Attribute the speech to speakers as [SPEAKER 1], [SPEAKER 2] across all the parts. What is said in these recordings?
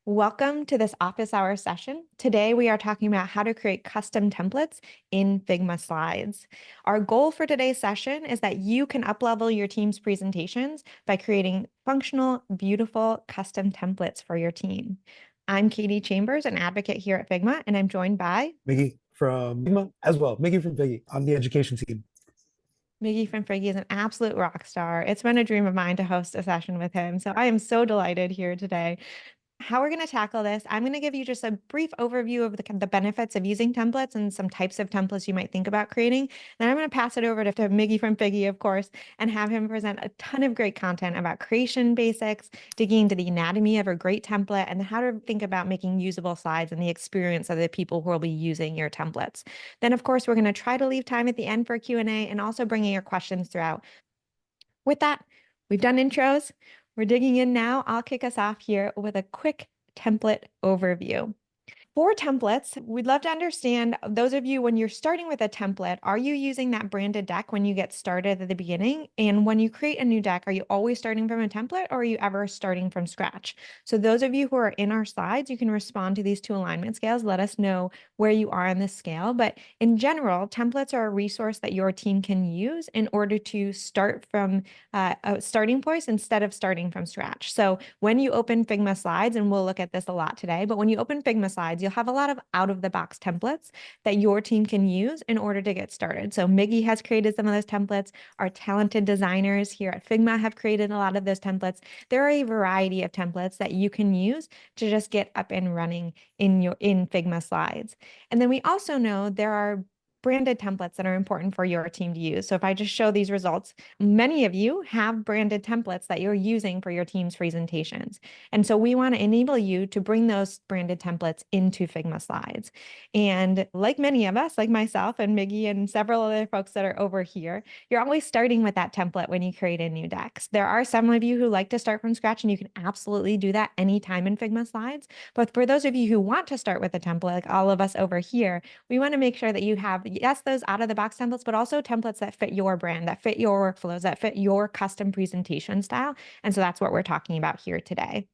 [SPEAKER 1] Welcome to this office hour session. Today we are talking about how to create custom templates in Figma Slides. Our goal for today's session is that you can uplevel your team's presentations by creating functional, beautiful custom templates for your team. I'm Katie Chambers, an advocate here at Figma, and I'm joined by
[SPEAKER 2] Mickey from Figma as well. Mickey from Figgy on the education team.
[SPEAKER 1] Miggy from Friggy is an absolute rock star. It's been a dream of mine to host a session with him, so I am so delighted here today. How we're going to tackle this, I'm going to give you just a brief overview of the benefits of using templates and some types of templates you might think about creating. Then I'm going to pass it over to Miggy from Figgy, of course, and have him present a ton of great content about creation basics, digging into the anatomy of a great template, and how to think about making usable slides and the experience of the people who will be using your templates. Then, of course, we're going to try to leave time at the end for Q&A and also bringing your questions throughout. With that, we've done intros. We're digging in now. I'll kick us off here with a quick template overview. For templates, we'd love to understand, those of you, when you're starting with a template, are you using that branded deck when you get started at the beginning? And when you create a new deck, are you always starting from a template or are you ever starting from scratch? So those of you who are in our slides, you can respond to these two alignment scales. Let us know where you are on this scale. But in general, templates are a resource that your team can use in order to start from a starting point instead of starting from scratch. So when you open Figma Slides, and we'll look at this a lot today, but when you open Figma Slides, you'll have a lot of out-of-the-box templates that your team can use in order to get started. So Miggy has created some of those templates. Our talented designers here at Figma have created a lot of those templates. There are a variety of templates that you can use to just get up and running in Figma Slides. And then we also know there are branded templates that are important for your team to use. So if I just show these results, many of you have branded templates that you're using for your team's presentations. And so we want to enable you to bring those branded templates into Figma Slides. And like many of us, like myself and Miggy and several other folks that are over here, you're always starting with that template when you create a new deck. There are some of you who like to start from scratch, and you can absolutely do that anytime in Figma Slides. But for those of you who want to start with a template, like all of us over here, we want to make sure that you have, yes, those out of the box templates, but also templates that fit your brand, that fit your workflows, that fit your custom presentation style. And so that's what we're talking about here today.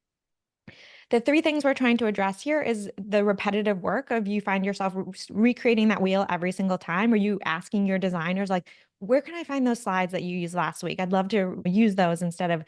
[SPEAKER 1] The three things we're trying to address here is the repetitive work of you find yourself recreating that wheel every single time, or you asking your designers, like, where can I find those slides that you used last week? I'd love to use those instead of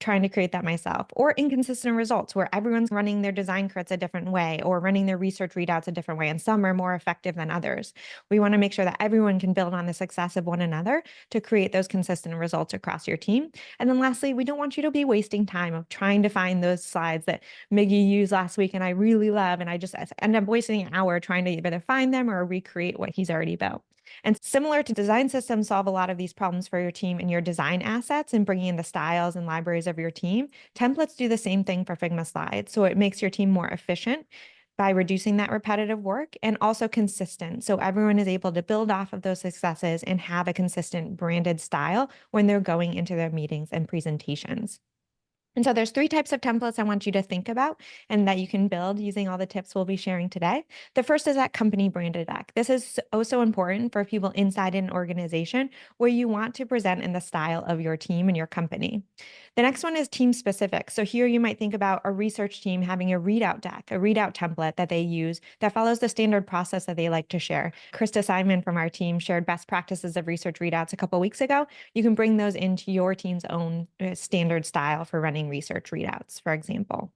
[SPEAKER 1] trying to create that myself. Or inconsistent results where everyone's running their design crits a different way or running their research readouts a different way, and some are more effective than others. We want to make sure that everyone can build on the success of one another to create those consistent results across your team. And then lastly, we don't want you to be wasting time of trying to find those slides that Miggy used last week and I really love, and I just end up wasting an hour trying to either find them or recreate what he's already built. And similar to design systems solve a lot of these problems for your team and your design assets and bringing in the styles and libraries of your team, templates do the same thing for Figma Slides. So it makes your team more efficient by reducing that repetitive work and also consistent. So everyone is able to build off of those successes and have a consistent branded style when they're going into their meetings and presentations. And so there's three types of templates I want you to think about and that you can build using all the tips we'll be sharing today. The first is that company branded deck. This is so important for people inside an organization where you want to present in the style of your team and your company. The next one is team specific. So here you might think about a research team having a readout deck, a readout template that they use that follows the standard process that they like to share. Krista Simon from our team shared best practices of research readouts a couple of weeks ago. You can bring those into your team's own standard style for running research readouts, for example.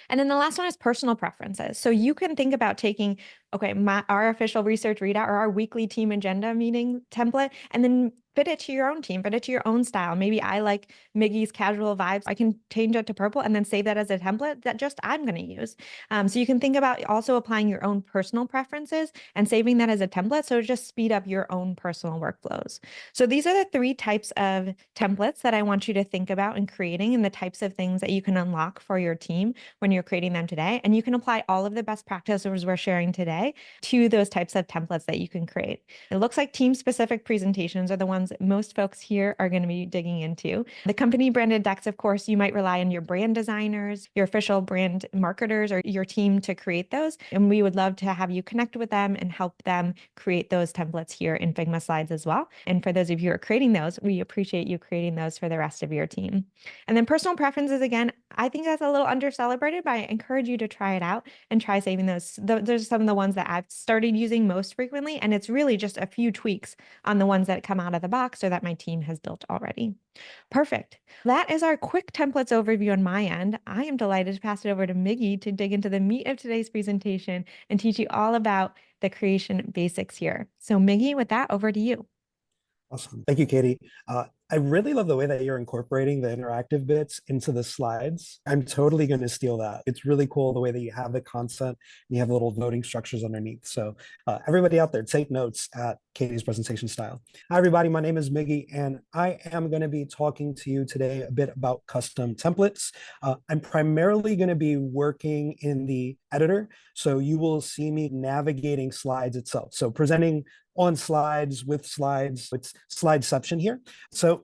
[SPEAKER 1] And then the last one is personal preferences. So you can think about taking, okay, our official research readout or our weekly team agenda meeting template, and then fit it to your own team, fit it to your own style. Maybe I like Miggy's casual vibes. I can change it to purple and then save that as a template that just I'm going to use. So you can think about also applying your own personal preferences and saving that as a template. So just speed up your own personal workflows. So these are the three types of templates that I want you to think about in creating and the types of things that you can unlock for your team when you're creating them today. And you can apply all of the best practices we're sharing today to those types of templates that you can create. It looks like team specific presentations are the ones ones most folks here are going to be digging into. The company branded decks, of course, you might rely on your brand designers, your official brand marketers, or your team to create those. And we would love to have you connect with them and help them create those templates here in Figma Slides as well. And for those of you who are creating those, we appreciate you creating those for the rest of your team. And then personal preferences, again, I think that's a little under celebrated, but I encourage you to try it out and try saving those. Those are some of the ones that I've started using most frequently. And it's really just a few tweaks on the ones that come out of the box or that my team has built already. Perfect. That is our quick templates overview on my end. I am delighted to pass it over to Miggy to dig into the meat of today's presentation and teach you all about the creation basics here. So Miggy, with that, over to you.
[SPEAKER 2] Awesome. Thank you, Katie. I really love the way that you're incorporating the interactive bits into the slides. I'm totally going to steal that. It's really cool the way that you have the content and you have little voting structures underneath. So everybody out there, take notes at Katie's presentation style. Hi, everybody. My name is Miggy, and I am going to be talking to you today a bit about custom templates. I'm primarily going to be working in the editor, so you will see me navigating slides itself. So presenting on slides, with slides, it's slideception here. So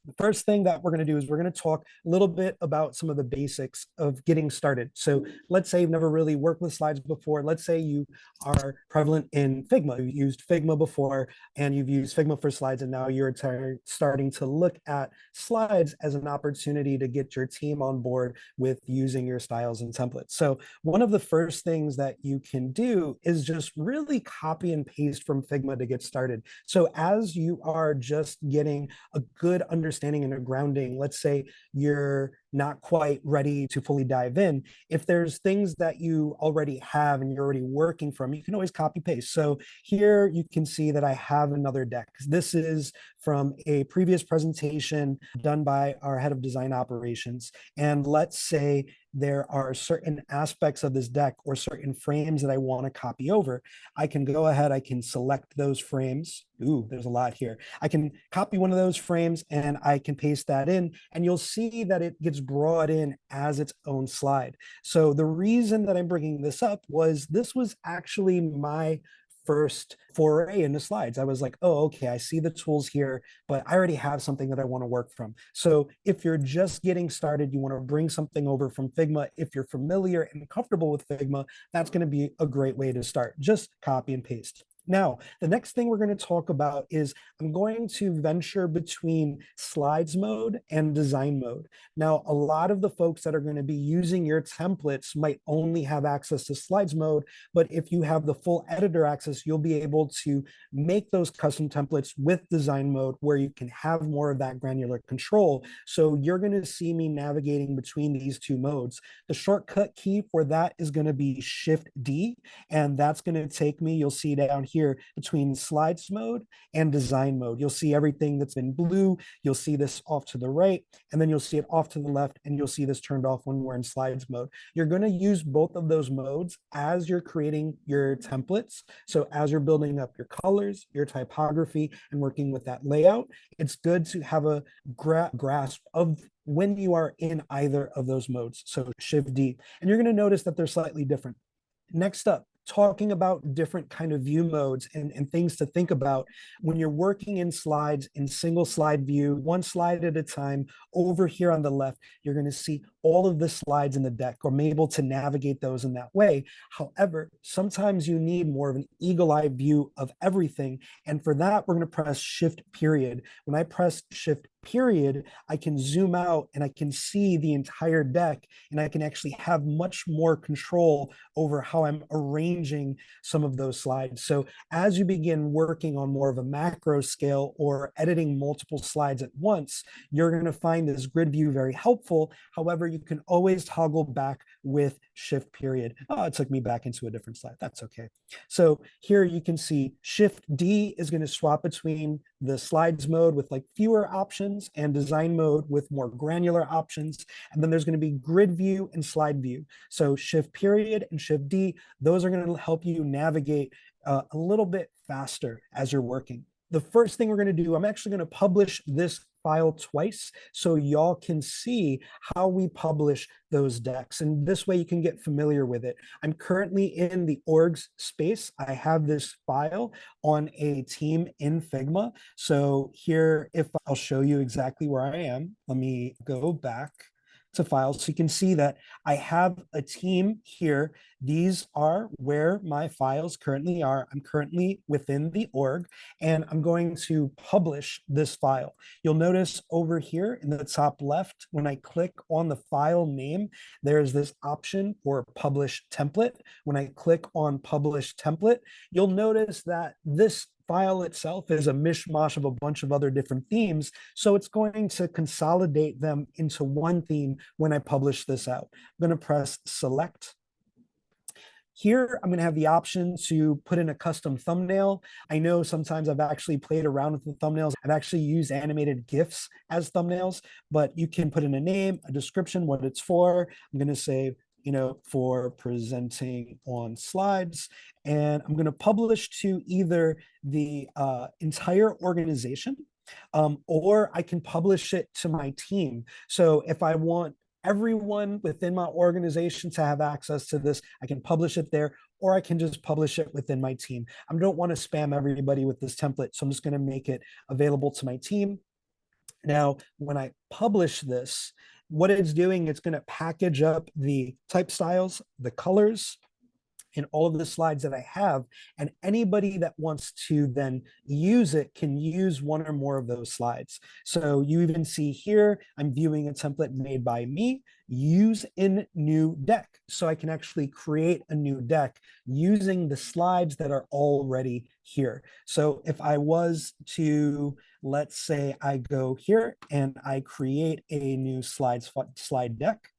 [SPEAKER 2] the first thing that we're going to do is we're going to talk a little bit about some of the basics of getting started. So let's say you've never really worked with slides before. Let's say you are prevalent in Figma. You've used Figma before and you've used Figma for slides, and now you're starting to look at slides as an opportunity to get your team on board with using your styles and templates. So one of the first things that you can do is just really copy and paste from Figma to get started. So as you are just getting a good understanding and a grounding, let's say you're not quite ready to fully dive in, if there's things that you already have and you're already working from, you can always copy paste. So here you can see that I have another deck. This is from a previous presentation done by our head of design operations. And let's say there are certain aspects of this deck or certain frames that I want to copy over. I can go ahead, I can select those frames. Ooh, there's a lot here. I can copy one of those frames and I can paste that in, and you'll see that it gets brought in as its own slide. So the reason that I'm bringing this up was this was actually my first foray into slides. I was like, oh, okay, I see the tools here, but I already have something that I want to work from. So if you're just getting started, you want to bring something over from Figma. If you're familiar and comfortable with Figma, that's going to be a great way to start. Just copy and paste. Now, the next thing we're going to talk about is I'm going to venture between slides mode and design mode. Now, a lot of the folks that are going to be using your templates might only have access to slides mode, but if you have the full editor access, you'll be able to make those custom templates with design mode where you can have more of that granular control. So you're going to see me navigating between these two modes. The shortcut key for that is going to be Shift D, and that's going to take me, you'll see down here between slides mode and design mode. You'll see everything that's in blue. You'll see this off to the right, and then you'll see it off to the left, and you'll see this turned off when we're in slides mode. You're going to use both of those modes as you're creating your templates. So as you're building up your colors, your typography, and working with that layout, it's good to have a grasp of when you are in either of those modes. So Shift D, and you're going to notice that they're slightly different. Next up, talking about different kind of view modes and things to think about when you're working in slides in single slide view, one slide at a time. Over here on the left, you're going to see all of the slides in the deck, or I'm able to navigate those in that way. However, sometimes you need more of an eagle-eye view of everything. And for that, we're going to press Shift period. When I press Shift period, I can zoom out and I can see the entire deck, and I can actually have much more control over how I'm arranging some of those slides. So as you begin working on more of a macro scale or editing multiple slides at once, you're going to find this grid view very helpful. However, you can always toggle back with Shift period. Oh, it took me back into a different slide. That's okay. So here you can see Shift D is going to swap between the slides mode with like fewer options and design mode with more granular options. And then there's going to be grid view and slide view. So Shift period and Shift D, those are going to help you navigate a little bit faster as you're working. The first thing we're going to do, I'm actually going to publish this file twice so y'all can see how we publish those decks. And this way you can get familiar with it. I'm currently in the orgs space. I have this file on a team in Figma. So here, if I'll show you exactly where I am, let me go back to files. So you can see that I have a team here. These are where my files currently are. I'm currently within the org, and I'm going to publish this file. You'll notice over here in the top left, when I click on the file name, there's this option for publish template. When I click on publish template, you'll notice that this file itself is a mishmash of a bunch of other different themes. So it's going to consolidate them into one theme when I publish this out. I'm going to press select. Here, I'm going to have the option to put in a custom thumbnail. I know sometimes I've actually played around with the thumbnails. I've actually used animated GIFs as thumbnails, but you can put in a name, a description, what it's for. I'm going to say, for presenting on slides. And I'm going to publish to either the entire organization, or I can publish it to my team. So if I want everyone within my organization to have access to this, I can publish it there, or I can just publish it within my team. I don't want to spam everybody with this template, so I'm just going to make it available to my team. Now, when I publish this, what it's doing, it's going to package up the type styles, the colors, and all of the slides that I have. And anybody that wants to then use it can use one or more of those slides. So you even see here, I'm viewing a template made by me, use in new deck. So I can actually create a new deck using the slides that are already here. So if I was to, let's say I go here and I create a new slide deck,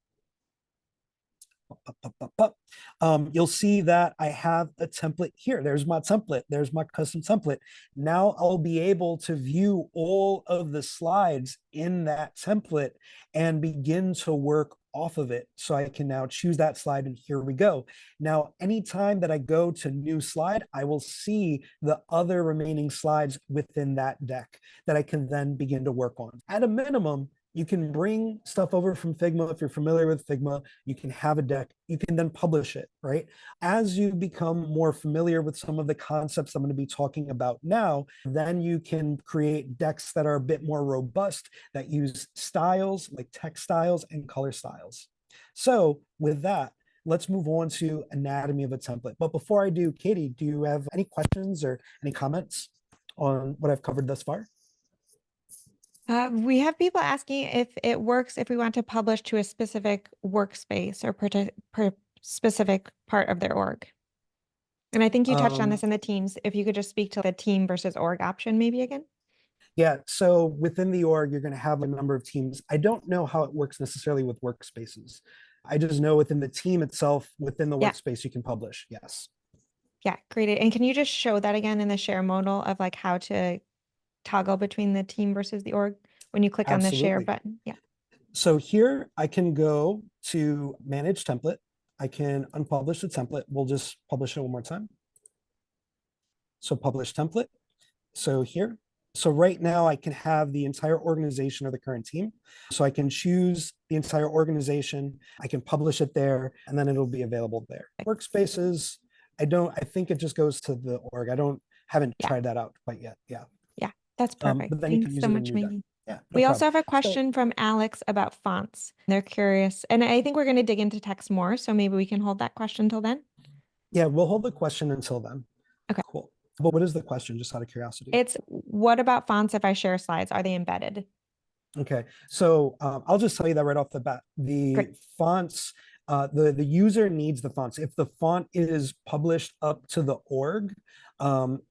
[SPEAKER 2] you'll see that I have a template here. There's my template. There's my custom template. Now I'll be able to view all of the slides in that template and begin to work off of it. So I can now choose that slide, and here we go. Now, anytime that I go to new slide, I will see the other remaining slides within that deck that I can then begin to work on. At a minimum, you can bring stuff over from Figma. If you're familiar with Figma, you can have a deck, you can then publish it, right? As you become more familiar with some of the concepts I'm going to be talking about now, then you can create decks that are a bit more robust, that use styles like text styles and color styles. So with that, let's move on to anatomy of a template. But before I do, Katie, do you have any questions or any comments on what I've covered thus far?
[SPEAKER 1] We have people asking if it works if we want to publish to a specific workspace or per specific part of their org. And I think you touched on this in the teams. If you could just speak to the team versus org option maybe again.
[SPEAKER 2] Yeah, so within the org, you're going to have a number of teams. I don't know how it works necessarily with workspaces. I just know within the team itself, within the
[SPEAKER 1] Yeah.
[SPEAKER 2] workspace, you can publish. Yes.
[SPEAKER 1] Yeah, great. And can you just show that again in the share modal of like how to toggle between the team versus the org when you click on the share
[SPEAKER 2] Absolutely.
[SPEAKER 1] button? Yeah.
[SPEAKER 2] So here I can go to manage template. I can unpublish the template. We'll just publish it one more time. So publish template. So here, so right now I can have the entire organization or the current team. So I can choose the entire organization, I can publish it there, and then it'll be available there. Workspaces, I think it just goes to the org. Haven't
[SPEAKER 1] Yeah.
[SPEAKER 2] tried that out quite yet. Yeah.
[SPEAKER 1] Yeah, that's perfect.
[SPEAKER 2] But then you can
[SPEAKER 1] Thanks
[SPEAKER 2] use
[SPEAKER 1] so
[SPEAKER 2] it in
[SPEAKER 1] much,
[SPEAKER 2] new deck.
[SPEAKER 1] Maggie.
[SPEAKER 2] Yeah, no
[SPEAKER 1] We also
[SPEAKER 2] problem.
[SPEAKER 1] have a question from Alex about fonts. They're curious, and I think we're going to dig into text more, so maybe we can hold that question till then.
[SPEAKER 2] Yeah, we'll hold the question until then.
[SPEAKER 1] Okay.
[SPEAKER 2] Cool. But what is the question, just out of curiosity?
[SPEAKER 1] It's what about fonts if I share slides? Are they embedded?
[SPEAKER 2] Okay, so I'll just tell you that right off the bat. The
[SPEAKER 1] Great.
[SPEAKER 2] fonts, the user needs the fonts. If the font is published up to the org,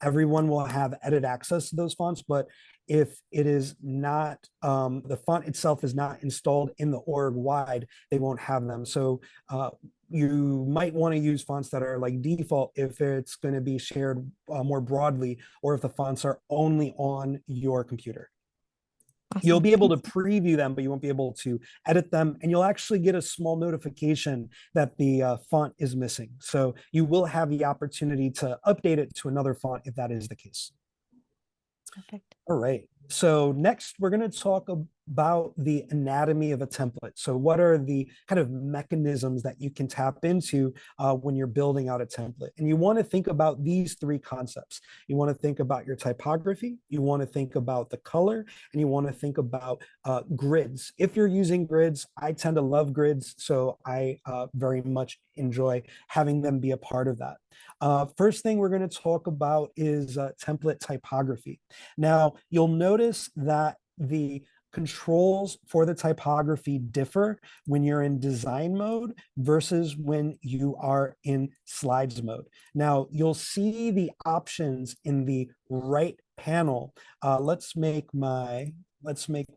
[SPEAKER 2] everyone will have edit access to those fonts. But if it is not, the font itself is not installed in the org wide, they won't have them. So you might want to use fonts that are like default if it's going to be shared more broadly, or if the fonts are only on your computer.
[SPEAKER 1] Awesome.
[SPEAKER 2] You'll be able to preview them, but you won't be able to edit them. And you'll actually get a small notification that the font is missing. So you will have the opportunity to update it to another font if that is the case.
[SPEAKER 1] Perfect.
[SPEAKER 2] All right. So next, we're going to talk about the anatomy of a template. So what are the kind of mechanisms that you can tap into when you're building out a template? And you want to think about these three concepts. You want to think about your typography, you want to think about the color, and you want to think about grids. If you're using grids, I tend to love grids, so I very much enjoy having them be a part of that. First thing we're going to talk about is template typography. Now, you'll notice that the controls for the typography differ when you're in design mode versus when you are in slides mode. Now, you'll see the options in the right panel. Let's make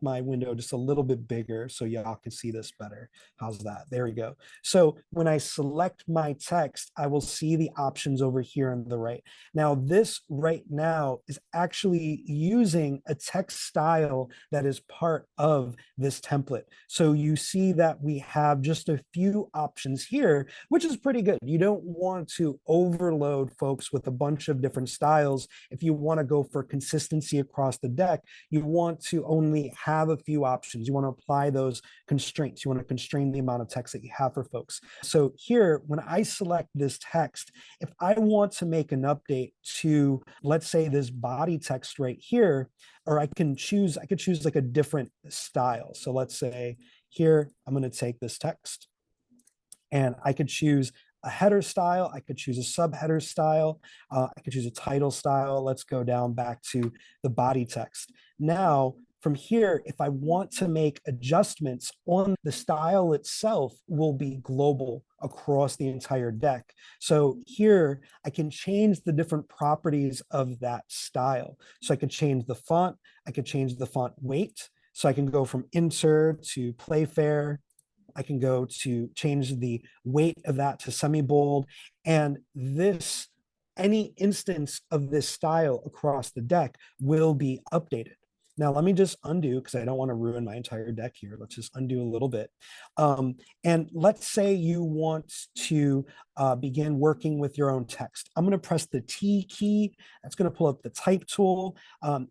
[SPEAKER 2] my window just a little bit bigger so y'all can see this better. How's that? There we go. So when I select my text, I will see the options over here on the right. Now, this right now is actually using a text style that is part of this template. So you see that we have just a few options here, which is pretty good. You don't want to overload folks with a bunch of different styles. If you want to go for consistency across the deck, you want to only have a few options. You want to apply those constraints. You want to constrain the amount of text that you have for folks. So here, when I select this text, if I want to make an update to, let's say, this body text right here, or I could choose like a different style. So let's say here, I'm going to take this text and I could choose a header style. I could choose a subheader style. I could choose a title style. Let's go down back to the body text. Now, from here, if I want to make adjustments on the style itself, will be global across the entire deck. So here I can change the different properties of that style. So I could change the font. I could change the font weight. So I can go from insert to Playfair. I can go to change the weight of that to semi-bold. And this, any instance of this style across the deck will be updated. Now, let me just undo because I don't want to ruin my entire deck here. Let's just undo a little bit. And let's say you want to begin working with your own text. I'm going to press the T key. That's going to pull up the type tool.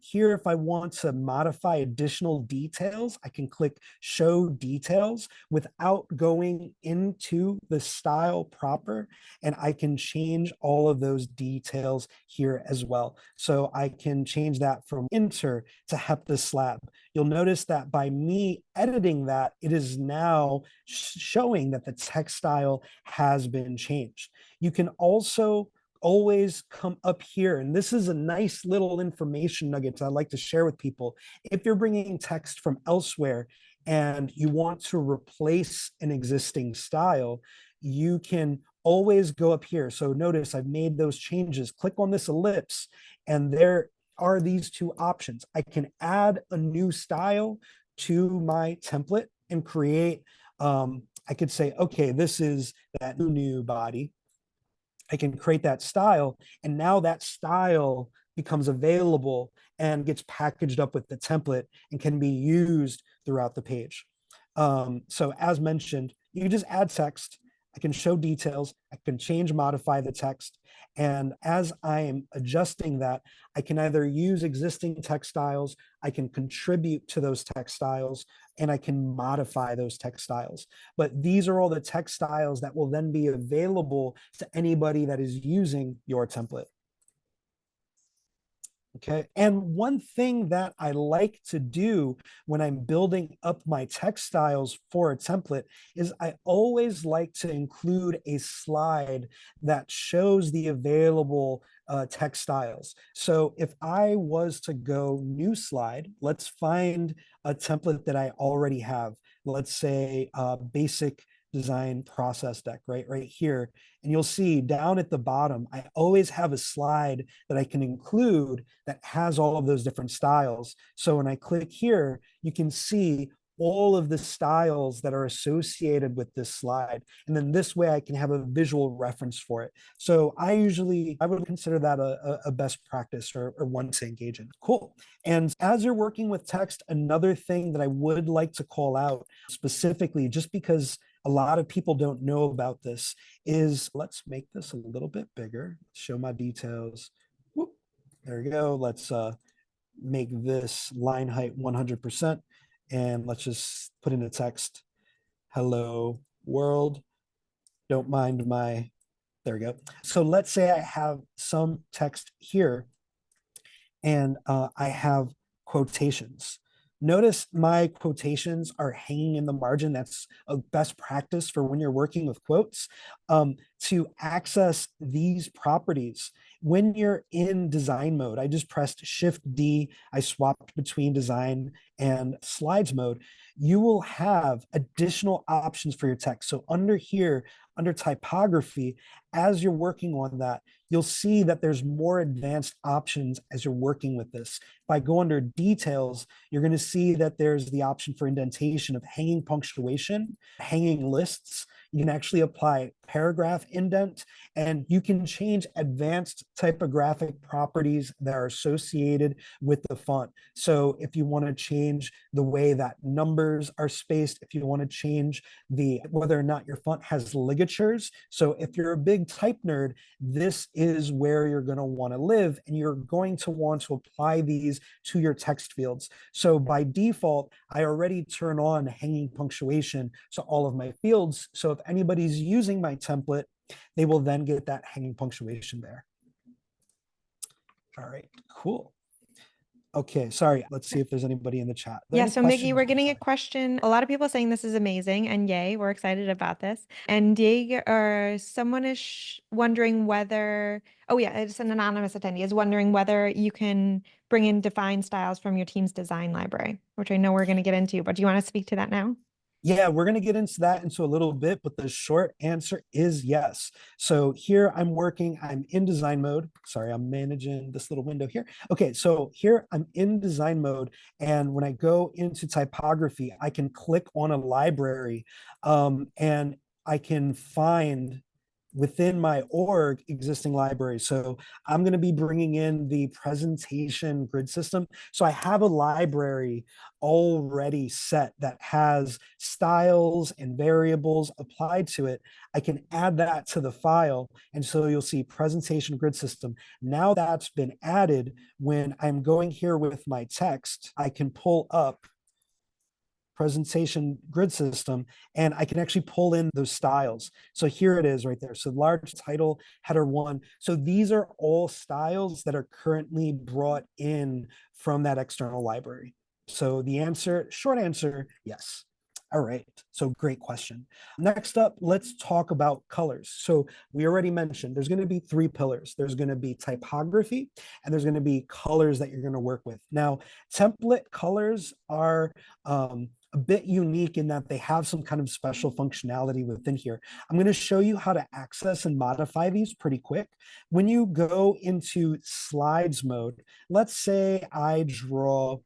[SPEAKER 2] Here, if I want to modify additional details, I can click show details without going into the style proper. And I can change all of those details here as well. So I can change that from enter to the slab. You'll notice that by me editing that, it is now showing that the text style has been changed. You can also always come up here, and this is a nice little information nugget I like to share with people. If you're bringing text from elsewhere and you want to replace an existing style, you can always go up here. So notice I've made those changes. Click on this ellipse, and there are these two options. I can add a new style to my template and create, I could say, okay, this is that new body. I can create that style, and now that style becomes available and gets packaged up with the template and can be used throughout the page. So as mentioned, you just add text. I can show details. I can change, modify the text. And as I am adjusting that, I can either use existing text styles, I can contribute to those text styles, and I can modify those text styles. But these are all the text styles that will then be available to anybody that is using your template. Okay. And one thing that I like to do when I'm building up my text styles for a template is I always like to include a slide that shows the available text styles. So if I was to go new slide, let's find a template that I already have. Let's say basic design process deck right here. And you'll see down at the bottom, I always have a slide that I can include that has all of those different styles. So when I click here, you can see all of the styles that are associated with this slide. And then this way I can have a visual reference for it. So I would consider that a best practice or one to engage in. Cool. And as you're working with text, another thing that I would like to call out specifically, just because a lot of people don't know about this, is let's make this a little bit bigger, show my details. Whoop, there we go. Let's make this line height 100%. And let's just put in the text, hello world. Don't mind my, there we go. So let's say I have some text here and I have quotations. Notice my quotations are hanging in the margin. That's a best practice for when you're working with quotes. To access these properties, when you're in design mode, I just pressed Shift D, I swapped between design and slides mode. You will have additional options for your text. So under here, under typography, as you're working on that, you'll see that there's more advanced options as you're working with this. If I go under details, you're going to see that there's the option for indentation of hanging punctuation, hanging lists. You can actually apply paragraph indent, and you can change advanced typographic properties that are associated with the font. So if you want to change the way that numbers are spaced, if you want to change the whether or not your font has ligatures. So if you're a big type nerd, this is where you're going to want to live, and you're going to want to apply these to your text fields. So by default, I already turn on hanging punctuation to all of my fields. So if anybody's using my template, they will then get that hanging punctuation there. All right, cool. Okay, sorry. Let's see if there's anybody in the chat.
[SPEAKER 1] Yeah, so Miggy, we're getting a question. A lot of people saying this is amazing, and yay, we're excited about this. And Diego, or someone is wondering whether, oh yeah, it's an anonymous attendee, is wondering whether you can bring in defined styles from your team's design library, which I know we're going to get into, but do you want to speak to that now?
[SPEAKER 2] Yeah, we're going to get into that into a little bit, but the short answer is yes. So here I'm in design mode. Sorry, I'm managing this little window here. Okay, so here I'm in design mode. And when I go into typography, I can click on a library and I can find within my org existing libraries. So I'm going to be bringing in the presentation grid system. So I have a library already set that has styles and variables applied to it. I can add that to the file. And so you'll see presentation grid system. Now that's been added, when I'm going here with my text, I can pull up presentation grid system, and I can actually pull in those styles. So here it is right there. So large title, header one. So these are all styles that are currently brought in from that external library. So the answer, short answer, yes. All right, so great question. Next up, let's talk about colors. So we already mentioned there's going to be three pillars. There's going to be typography, and there's going to be colors that you're going to work with. Now, template colors are a bit unique in that they have some kind of special functionality within here. I'm going to show you how to access and modify these pretty quick. When you go into slides mode, let's say I draw,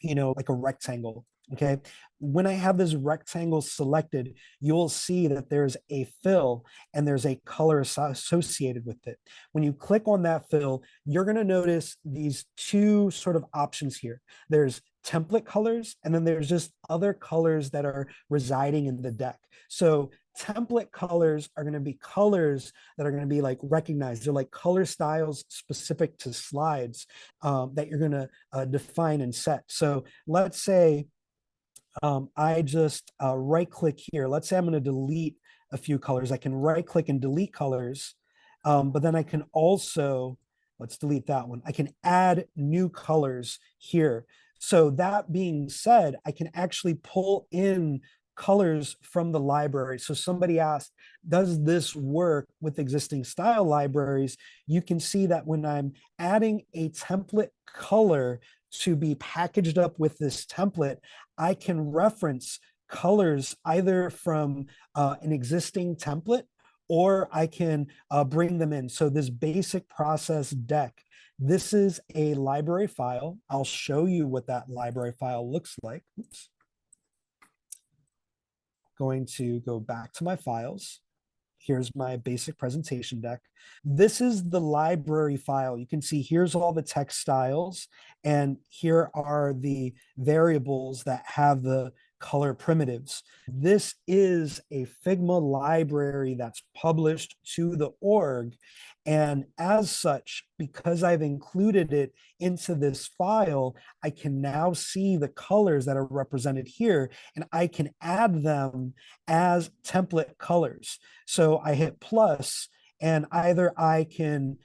[SPEAKER 2] like a rectangle. Okay. When I have this rectangle selected, you'll see that there's a fill and there's a color associated with it. When you click on that fill, you're going to notice these two sort of options here. There's template colors, and then there's just other colors that are residing in the deck. So template colors are going to be colors that are going to be like recognized. They're like color styles specific to slides that you're going to define and set. So let's say I just right click here. Let's say I'm going to delete a few colors. I can right click and delete colors, but then I can also, let's delete that one. I can add new colors here. So that being said, I can actually pull in colors from the library. So somebody asked, does this work with existing style libraries? You can see that when I'm adding a template color to be packaged up with this template, I can reference colors either from an existing template, or I can bring them in. So this basic process deck, this is a library file. I'll show you what that library file looks like. Oops. Going to go back to my files. Here's my basic presentation deck. This is the library file. You can see here's all the text styles, and here are the variables that have the color primitives. This is a Figma library that's published to the org. And as such, because I've included it into this file, I can now see the colors that are represented here, and I can add them as template colors. So I hit plus, and either I can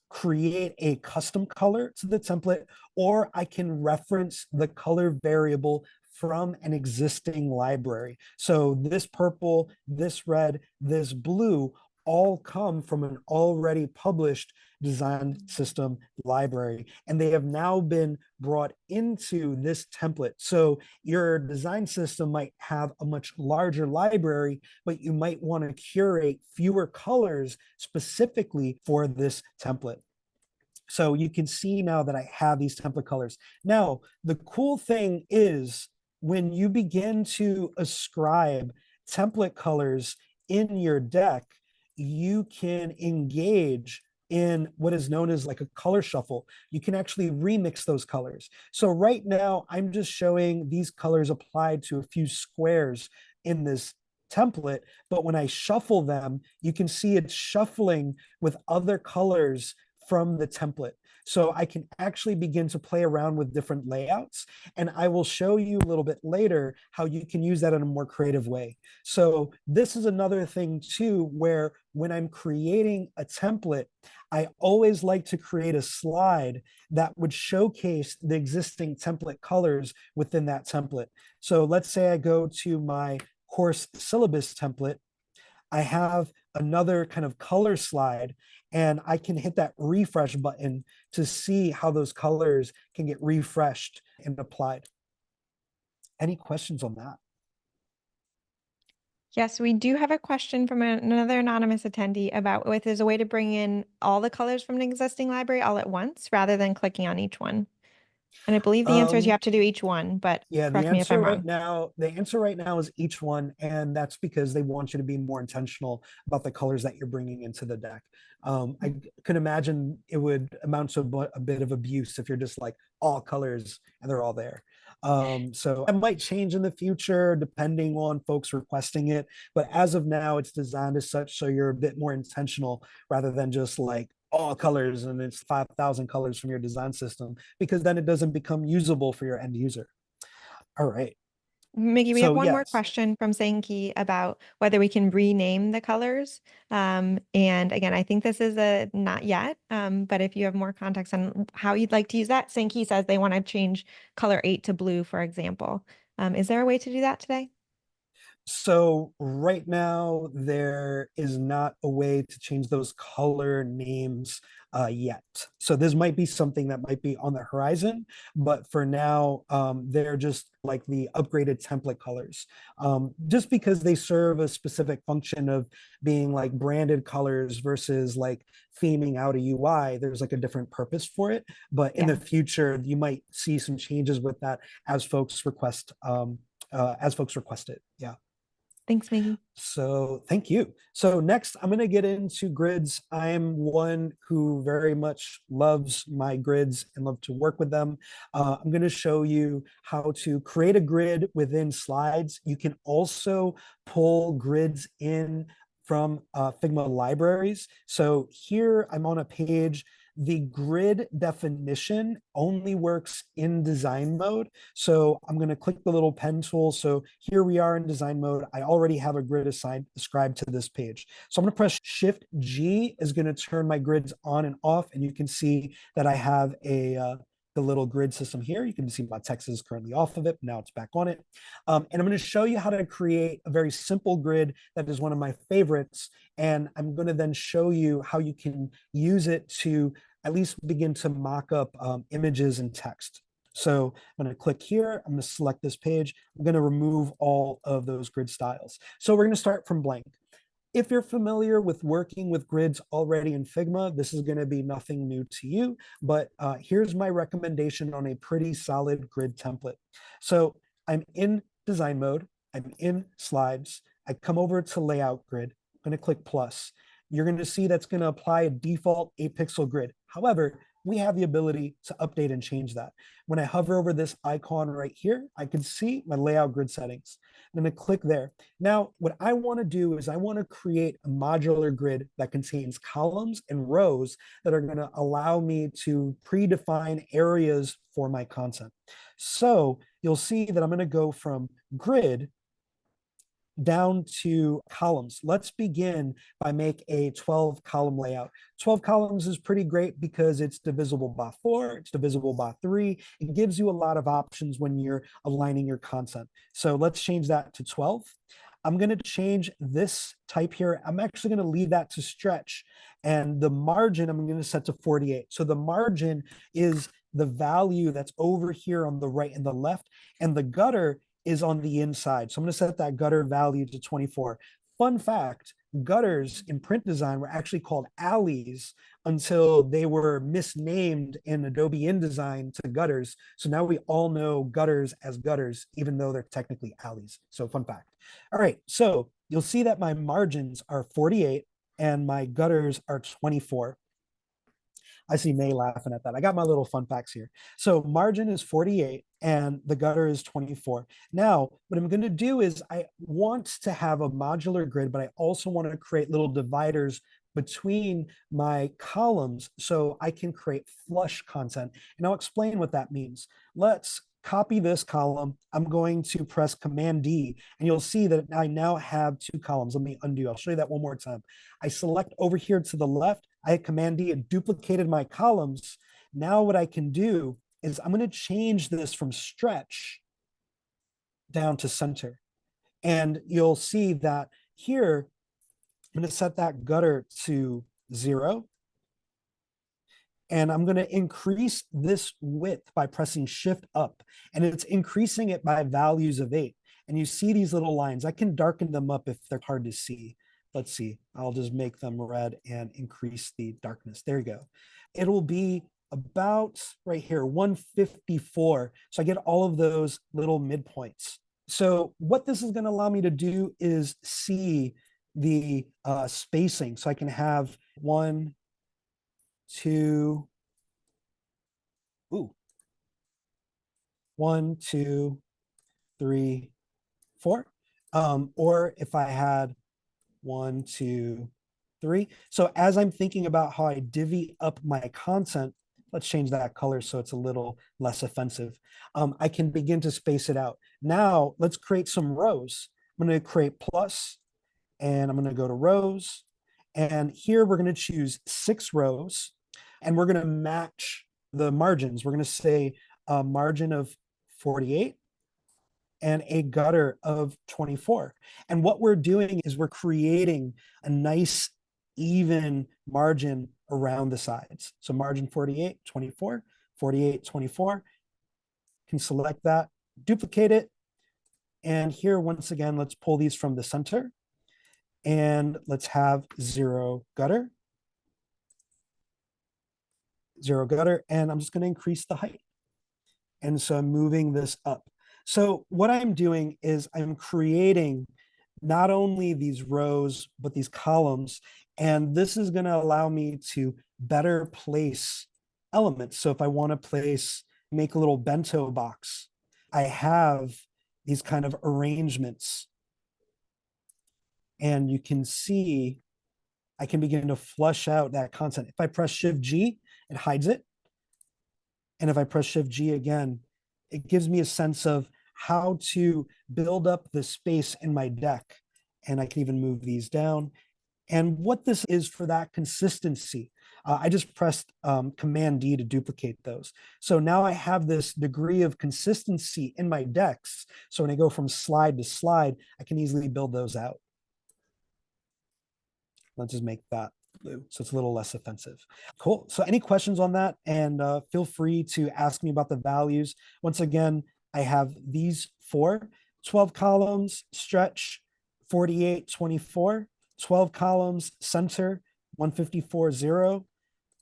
[SPEAKER 2] create a custom color to the template, or I can reference the color variable from an existing library. So this purple, this red, this blue all come from an already published design system library, and they have now been brought into this template. So your design system might have a much larger library, but you might want to curate fewer colors specifically for this template. So you can see now that I have these template colors. Now, the cool thing is when you begin to ascribe template colors in your deck, you can engage in what is known as like a color shuffle. You can actually remix those colors. So right now, I'm just showing these colors applied to a few squares in this template, but when I shuffle them, you can see it's shuffling with other colors from the template. So I can actually begin to play around with different layouts. And I will show you a little bit later how you can use that in a more creative way. So this is another thing too, where when I'm creating a template, I always like to create a slide that would showcase the existing template colors within that template. So let's say I go to my course syllabus template. I have another kind of color slide, and I can hit that refresh button to see how those colors can get refreshed and applied. Any questions on that?
[SPEAKER 1] Yes, we do have a question from another anonymous attendee about if there's a way to bring in all the colors from an existing library all at once rather than clicking on each one. And I believe the answer is you have to do each one, but
[SPEAKER 2] Yeah,
[SPEAKER 1] correct me if I'm wrong.
[SPEAKER 2] the answer right now is each one, and that's because they want you to be more intentional about the colors that you're bringing into the deck. I can imagine it would amount to a bit of abuse if you're just like all colors and they're all there. So it might change in the future depending on folks requesting it, but as of now, it's designed as such so you're a bit more intentional rather than just like all colors and it's 5,000 colors from your design system, because then it doesn't become usable for your end user. All right.
[SPEAKER 1] Miggy, we have
[SPEAKER 2] So
[SPEAKER 1] one more
[SPEAKER 2] yes.
[SPEAKER 1] question from Sankey about whether we can rename the colors. And again, I think this is a not yet, but if you have more context on how you'd like to use that, Sankey says they want to change color 8 to blue, for example. Is there a way to do that today?
[SPEAKER 2] So right now, there is not a way to change those color names yet. So this might be something that might be on the horizon, but for now, they're just like the upgraded template colors, just because they serve a specific function of being like branded colors versus like theming out a UI. There's like a different purpose for it, but in the
[SPEAKER 1] Yeah.
[SPEAKER 2] future, you might see some changes with that as folks request. As folks request it. Yeah.
[SPEAKER 1] Thanks, Miggy.
[SPEAKER 2] So thank you. So next, I'm going to get into grids. I am one who very much loves my grids and love to work with them. I'm going to show you how to create a grid within slides. You can also pull grids in from Figma libraries. So here I'm on a page. The grid definition only works in design mode. So I'm going to click the little pen tool. So here we are in design mode. I already have a grid ascribed to this page. So I'm going to press Shift G is going to turn my grids on and off. And you can see that I have the little grid system here. You can see my text is currently off of it. Now it's back on it. And I'm going to show you how to create a very simple grid that is one of my favorites. And I'm going to then show you how you can use it to at least begin to mock up images and text. So I'm going to click here. I'm going to select this page. I'm going to remove all of those grid styles. So we're going to start from blank. If you're familiar with working with grids already in Figma, this is going to be nothing new to you, but here's my recommendation on a pretty solid grid template. So I'm in design mode. I'm in slides. I come over to layout grid. I'm going to click plus. You're going to see that's going to apply a default 8-pixel grid. However, we have the ability to update and change that. When I hover over this icon right here, I can see my layout grid settings. I'm going to click there. Now, what I want to do is I want to create a modular grid that contains columns and rows that are going to allow me to predefine areas for my content. So you'll see that I'm going to go from grid down to columns. Let's begin by make a 12 column layout. 12 columns is pretty great because it's divisible by 4, it's divisible by 3. It gives you a lot of options when you're aligning your content. So let's change that to 12. I'm going to change this type here. I'm actually going to leave that to stretch. And the margin, I'm going to set to 48. So the margin is the value that's over here on the right and the left. And the gutter is on the inside. So I'm going to set that gutter value to 24. Fun fact, gutters in print design were actually called alleys until they were misnamed in Adobe InDesign to gutters. So now we all know gutters as gutters, even though they're technically alleys. So fun fact. All right, so you'll see that my margins are 48 and my gutters are 24. I see May laughing at that. I got my little fun facts here. So margin is 48 and the gutter is 24. Now, what I'm going to do is I want to have a modular grid, but I also want to create little dividers between my columns so I can create flush content. And I'll explain what that means. Let's copy this column. I'm going to press Command D, and you'll see that I now have 2 columns. Let me undo. I'll show you that one more time. I select over here to the left. I hit Command D, it duplicated my columns. Now what I can do is I'm going to change this from stretch down to center. And you'll see that here, I'm going to set that gutter to 0. And I'm going to increase this width by pressing Shift up. And it's increasing it by values of 8. And you see these little lines. I can darken them up if they're hard to see. Let's see. I'll just make them red and increase the darkness. There you go. It'll be about right here, 154. So I get all of those little midpoints. So what this is going to allow me to do is see the spacing. So I can have 1, 2, 1, 2, 3, 4. Or if I had 1, 2, 3. So as I'm thinking about how I divvy up my content, let's change that color so it's a little less offensive. I can begin to space it out. Now let's create some rows. I'm going to create plus, and I'm going to go to rows. And here we're going to choose 6 rows, and we're going to match the margins. We're going to say a margin of 48 and a gutter of 24. And what we're doing is we're creating a nice even margin around the sides. So margin 48, 24, 48, 24. Can select that, duplicate it. And here, once again, let's pull these from the center. And let's have 0 gutter. 0 gutter. And I'm just going to increase the height. And so I'm moving this up. So what I'm doing is I'm creating not only these rows, but these columns. And this is going to allow me to better place elements. So if I want to make a little bento box, I have these kind of arrangements. And you can see I can begin to flush out that content. If I press Shift G, it hides it. And if I press Shift G again, it gives me a sense of how to build up the space in my deck. And I can even move these down. And what this is for that consistency, I just pressed Command D to duplicate those. So now I have this degree of consistency in my decks. So when I go from slide to slide, I can easily build those out. Let's just make that blue so it's a little less offensive. Cool. So any questions on that? And feel free to ask me about the values. Once again, I have these 4, 12 columns, stretch, 48, 24, 12 columns, center, 154, 0,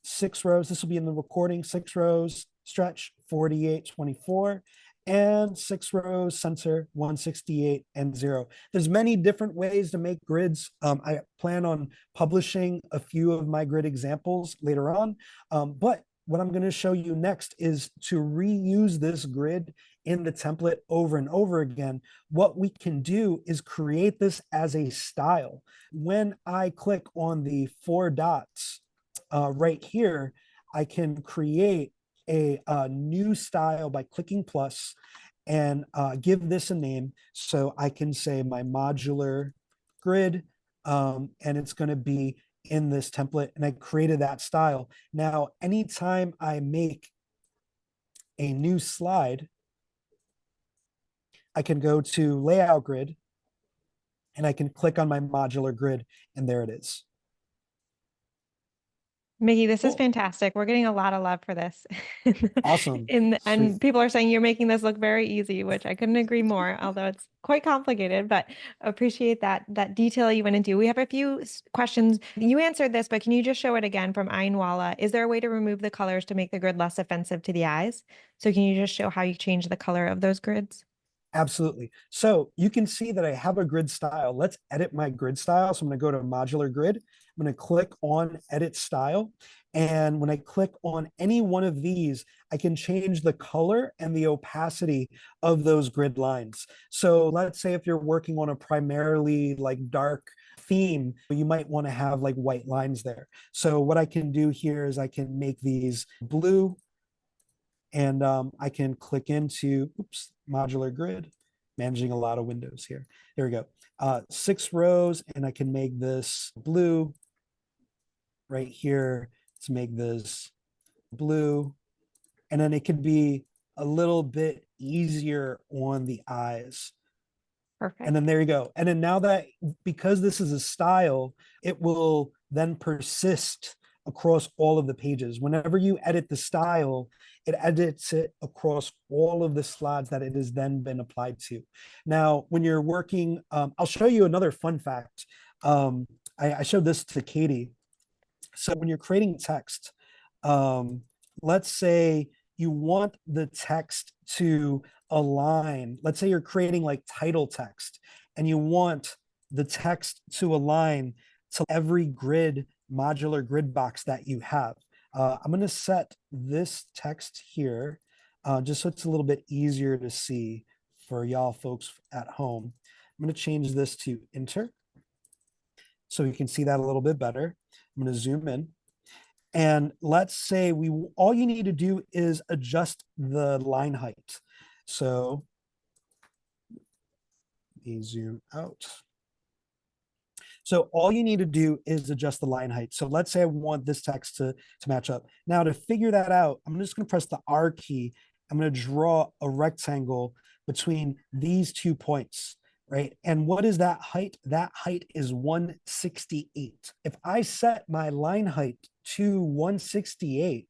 [SPEAKER 2] 6 rows. This will be in the recording, 6 rows, stretch, 48, 24, and 6 rows, center, 168, and 0. There's many different ways to make grids. I plan on publishing a few of my grid examples later on, but what I'm going to show you next is to reuse this grid in the template over and over again. What we can do is create this as a style. When I click on the 4 dots right here, I can create a new style by clicking plus and give this a name. So I can say my modular grid, and it's going to be in this template, and I created that style. Now, anytime I make a new slide, I can go to layout grid and I can click on my modular grid, and there it is.
[SPEAKER 1] Mickey, this is
[SPEAKER 2] Cool.
[SPEAKER 1] fantastic. We're getting a lot of love for this.
[SPEAKER 2] Awesome.
[SPEAKER 1] And
[SPEAKER 2] Sweet.
[SPEAKER 1] people are saying you're making this look very easy, which I couldn't agree more, although it's quite complicated, but appreciate that detail you went into. We have a few questions. You answered this, but can you just show it again from Ainwala? Is there a way to remove the colors to make the grid less offensive to the eyes? So can you just show how you change the color of those grids?
[SPEAKER 2] Absolutely. So you can see that I have a grid style. Let's edit my grid style. So I'm going to go to modular grid. I'm going to click on edit style. And when I click on any one of these, I can change the color and the opacity of those grid lines. So let's say if you're working on a primarily like dark theme, you might want to have like white lines there. So what I can do here is I can make these blue, and I can click into, oops, modular grid, managing a lot of windows here. There we go. 6 rows, and I can make this blue right here to make this blue. And then it could be a little bit easier on the eyes.
[SPEAKER 1] Perfect.
[SPEAKER 2] And then there you go. And then now that, because this is a style, it will then persist across all of the pages. Whenever you edit the style, it edits it across all of the slides that it has then been applied to. Now, when you're working, I'll show you another fun fact. I showed this to Katie. So when you're creating text, let's say you want the text to align. Let's say you're creating like title text and you want the text to align to every grid, modular grid box that you have. I'm going to set this text here just so it's a little bit easier to see for y'all folks at home. I'm going to change this to enter so you can see that a little bit better. I'm going to zoom in. And let's say all you need to do is adjust the line height. So let me zoom out. So all you need to do is adjust the line height. So let's say I want this text to match up. Now to figure that out, I'm just going to press the R key. I'm going to draw a rectangle between these 2 points, right? And what is that height? That height is 168. If I set my line height to 168,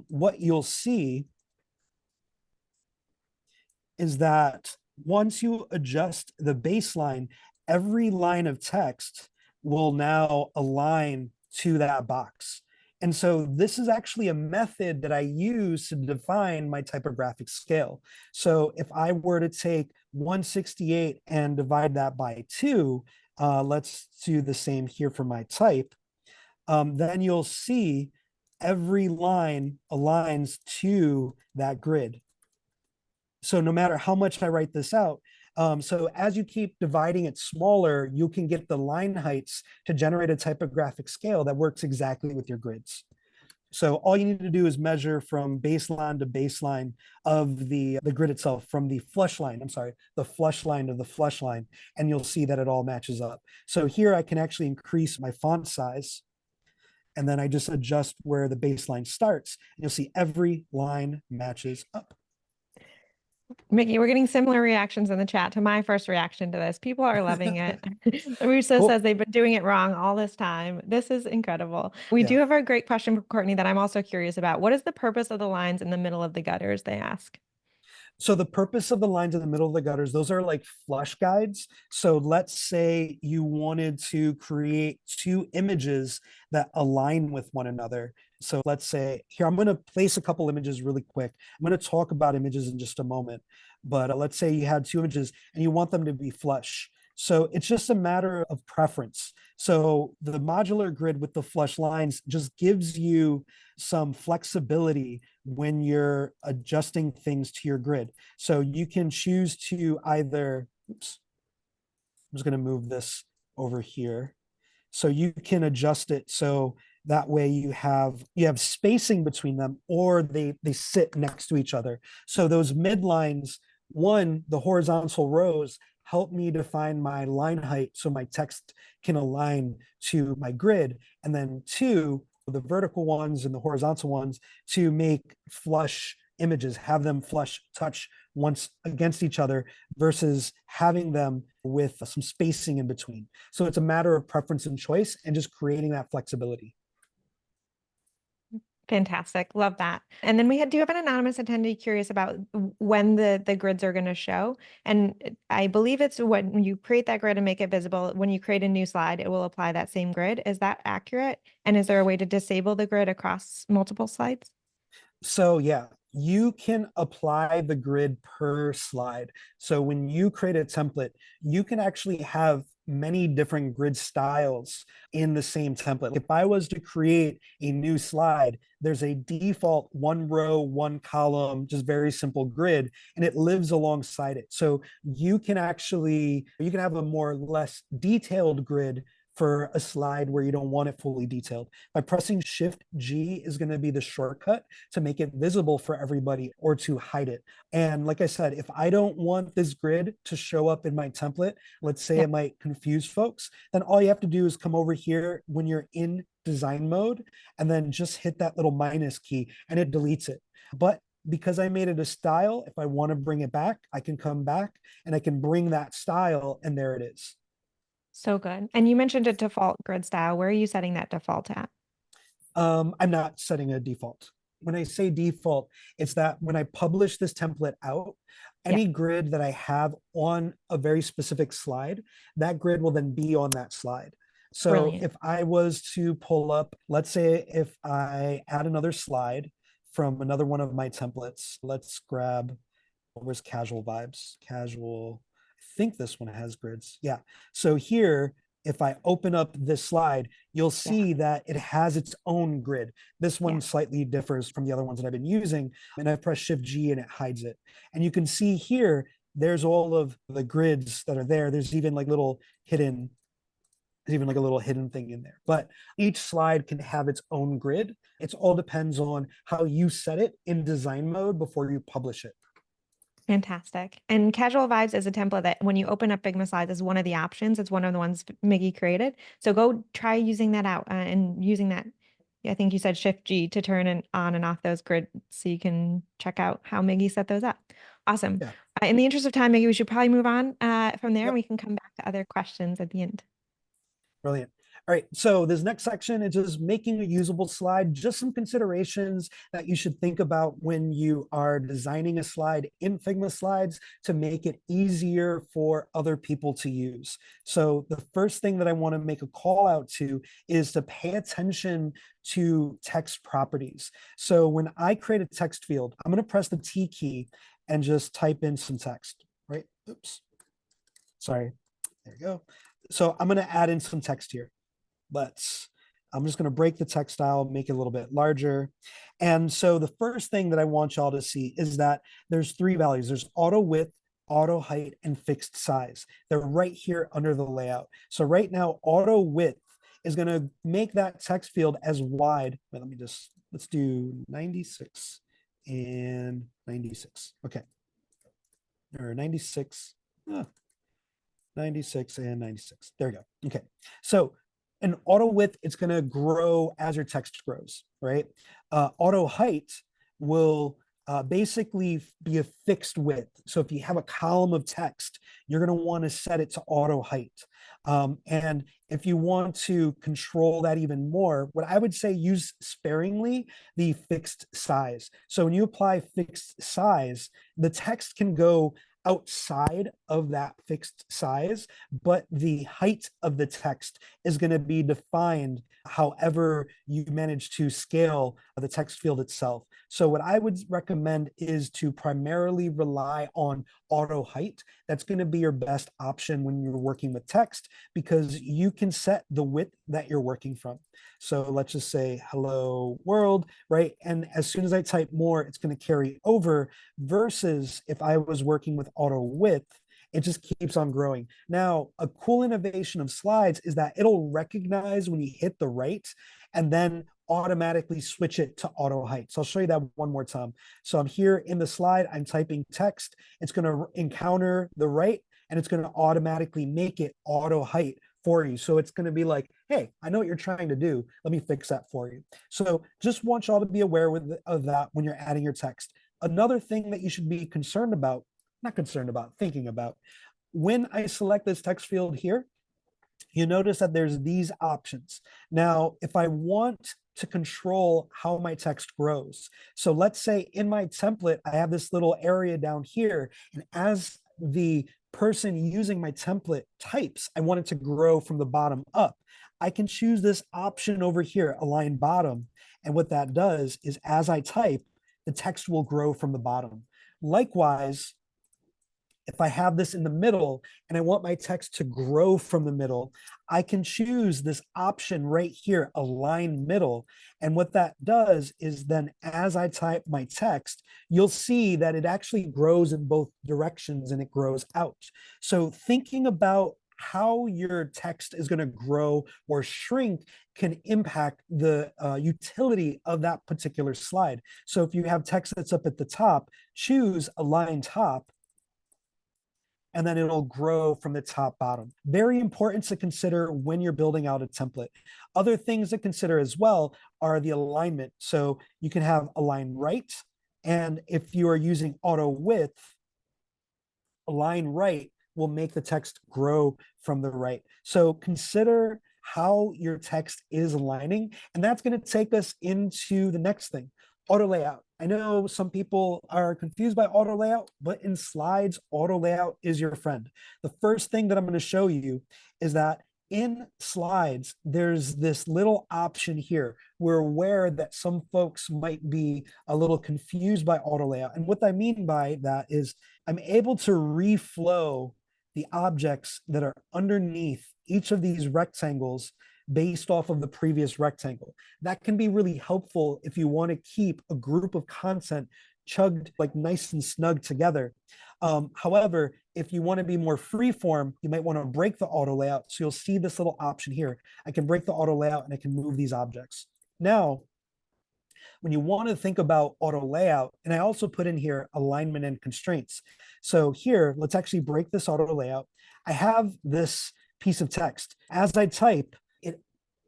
[SPEAKER 2] what you'll see is that once you adjust the baseline, every line of text will now align to that box. And so this is actually a method that I use to define my typographic scale. So if I were to take 168 and divide that by 2, let's do the same here for my type, then you'll see every line aligns to that grid. So no matter how much I write this out, so as you keep dividing it smaller, you can get the line heights to generate a typographic scale that works exactly with your grids. So all you need to do is measure from baseline to baseline of the grid itself, from the flush line, I'm sorry, the flush line to the flush line, and you'll see that it all matches up. So here I can actually increase my font size, and then I just adjust where the baseline starts, and you'll see every line matches up.
[SPEAKER 1] Mickey, we're getting similar reactions in the chat to my first reaction to this. People are loving it. Russo
[SPEAKER 2] Cool.
[SPEAKER 1] says they've been doing it wrong all this time. This is incredible. We
[SPEAKER 2] Yeah.
[SPEAKER 1] do have a great question from Courtney that I'm also curious about. What is the purpose of the lines in the middle of the gutters, they ask?
[SPEAKER 2] So the purpose of the lines in the middle of the gutters, those are like flush guides. So let's say you wanted to create 2 images that align with one another. So let's say here, I'm going to place a couple images really quick. I'm going to talk about images in just a moment, but let's say you had 2 images and you want them to be flush. So it's just a matter of preference. So the modular grid with the flush lines just gives you some flexibility when you're adjusting things to your grid. So you can choose to either, oops, I'm just going to move this over here. So you can adjust it so that way you have spacing between them, or they sit next to each other. So those midlines, one, the horizontal rows help me define my line height so my text can align to my grid. And then two, the vertical ones and the horizontal ones to make flush images, have them flush touch once against each other versus having them with some spacing in between. So it's a matter of preference and choice and just creating that flexibility.
[SPEAKER 1] Fantastic. Love that. And then do have an anonymous attendee curious about when the grids are going to show. And I believe it's when you create that grid and make it visible, when you create a new slide, it will apply that same grid. Is that accurate? And is there a way to disable the grid across multiple slides?
[SPEAKER 2] So yeah, you can apply the grid per slide. So when you create a template, you can actually have many different grid styles in the same template. If I was to create a new slide, there's a default one row, one column, just very simple grid, and it lives alongside it. So you can have a more or less detailed grid for a slide where you don't want it fully detailed. By pressing Shift G is going to be the shortcut to make it visible for everybody or to hide it. And like I said, if I don't want this grid to show up in my template, let's say it might confuse folks, then all you have to do is come over here when you're in design mode and then just hit that little minus key and it deletes it. But because I made it a style, if I want to bring it back, I can come back and I can bring that style and there it is.
[SPEAKER 1] So good. And you mentioned a default grid style. Where are you setting that default at?
[SPEAKER 2] I'm not setting a default. When I say default, it's that when I publish this template out,
[SPEAKER 1] Yeah,
[SPEAKER 2] any grid that I have on a very specific slide, that grid will then be on that slide. So
[SPEAKER 1] brilliant.
[SPEAKER 2] if I was to pull up, let's say if I add another slide from another one of my templates, let's grab, where's casual vibes? Casual, I think this one has grids. Yeah. So here, if I open up this slide, you'll
[SPEAKER 1] Yeah,
[SPEAKER 2] see that it has its own grid. This
[SPEAKER 1] yeah.
[SPEAKER 2] one slightly differs from the other ones that I've been using. And I press Shift G and it hides it. And you can see here, there's all of the grids that are there. There's even like little hidden, there's even like a little hidden thing in there. But each slide can have its own grid. It all depends on how you set it in design mode before you publish it.
[SPEAKER 1] Fantastic. And Casual Vibes is a template that when you open up Figma Slides is one of the options. It's one of the ones Miggy created. So go try using that out and using that. I think you said Shift G to turn on and off those grids so you can check out how Miggy set those up. Awesome.
[SPEAKER 2] Yeah.
[SPEAKER 1] In the interest of time, Miggy, we should probably move on from there and
[SPEAKER 2] Yep.
[SPEAKER 1] we can come back to other questions at the end.
[SPEAKER 2] Brilliant. All right, so this next section is just making a usable slide, just some considerations that you should think about when you are designing a slide in Figma Slides to make it easier for other people to use. So the first thing that I want to make a call out to is to pay attention to text properties. So when I create a text field, I'm going to press the T key and just type in some text, right? Oops, sorry, there you go. So I'm going to add in some text here. I'm just going to break the text style, make it a little bit larger. And so the first thing that I want y'all to see is that there's three values. There's auto width, auto height, and fixed size. They're right here under the layout. So right now, auto width is going to make that text field as wide. Wait, let's do 96 and 96. Okay. Or 96. 96 and 96. There we go. Okay. So an auto width, it's going to grow as your text grows, right? Auto height will basically be a fixed width. So if you have a column of text, you're going to want to set it to auto height. And if you want to control that even more, what I would say use sparingly the fixed size. So when you apply fixed size, the text can go outside of that fixed size, but the height of the text is going to be defined however you manage to scale the text field itself. So what I would recommend is to primarily rely on auto height. That's going to be your best option when you're working with text because you can set the width that you're working from. So let's just say hello world, right? And as soon as I type more, it's going to carry over versus if I was working with auto width, it just keeps on growing. Now, a cool innovation of slides is that it'll recognize when you hit the right and then automatically switch it to auto height. So I'll show you that one more time. So I'm here in the slide, I'm typing text. It's going to encounter the right and it's going to automatically make it auto height for you. So it's going to be like, hey, I know what you're trying to do. Let me fix that for you. So just want y'all to be aware of that when you're adding your text. Another thing that you should be concerned about, not concerned about, thinking about, when I select this text field here, you notice that there's these options. Now, if I want to control how my text grows, so let's say in my template, I have this little area down here, and as the person using my template types, I want it to grow from the bottom up. I can choose this option over here, align bottom. And what that does is as I type, the text will grow from the bottom. Likewise, if I have this in the middle and I want my text to grow from the middle, I can choose this option right here, align middle. And what that does is then as I type my text, you'll see that it actually grows in both directions and it grows out. So thinking about how your text is going to grow or shrink can impact the utility of that particular slide. So if you have text that's up at the top, choose align top, and then it'll grow from the top bottom. Very important to consider when you're building out a template. Other things to consider as well are the alignment. So you can have align right, and if you are using auto width, align right will make the text grow from the right. So consider how your text is aligning, and that's going to take us into the next thing, auto layout. I know some people are confused by auto layout, but in slides, auto layout is your friend. The first thing that I'm going to show you is that in slides, there's this little option here. We're aware that some folks might be a little confused by auto layout. And what I mean by that is I'm able to reflow the objects that are underneath each of these rectangles based off of the previous rectangle. That can be really helpful if you want to keep a group of content chugged like nice and snug together. However, if you want to be more freeform, you might want to break the auto layout. So you'll see this little option here. I can break the auto layout and I can move these objects. Now, when you want to think about auto layout, and I also put in here alignment and constraints. So here, let's actually break this auto layout. I have this piece of text. As I type, it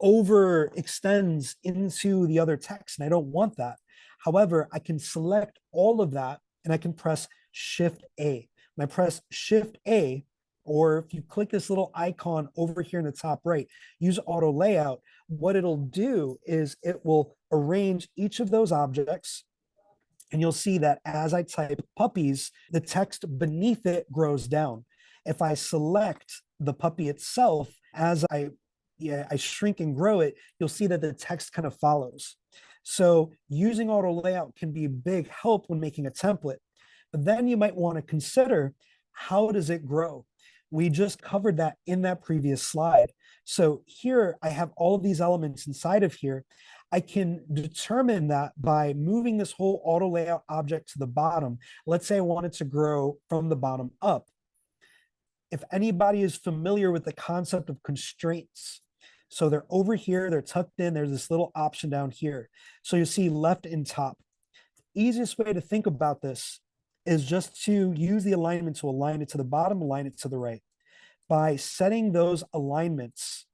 [SPEAKER 2] overextends into the other text, and I don't want that. However, I can select all of that and I can press Shift A. When I press Shift A, or if you click this little icon over here in the top right, use auto layout, what it'll do is it will arrange each of those objects. And you'll see that as I type puppies, the text beneath it grows down. If I select the puppy itself, as I shrink and grow it, you'll see that the text kind of follows. So using auto layout can be a big help when making a template. But then you might want to consider, how does it grow? We just covered that in that previous slide. So here I have all of these elements inside of here. I can determine that by moving this whole auto layout object to the bottom. Let's say I want it to grow from the bottom up. If anybody is familiar with the concept of constraints, so they're over here, they're tucked in, there's this little option down here. So you see left and top. The easiest way to think about this is just to use the alignment to align it to the bottom, align it to the right. By setting those alignments,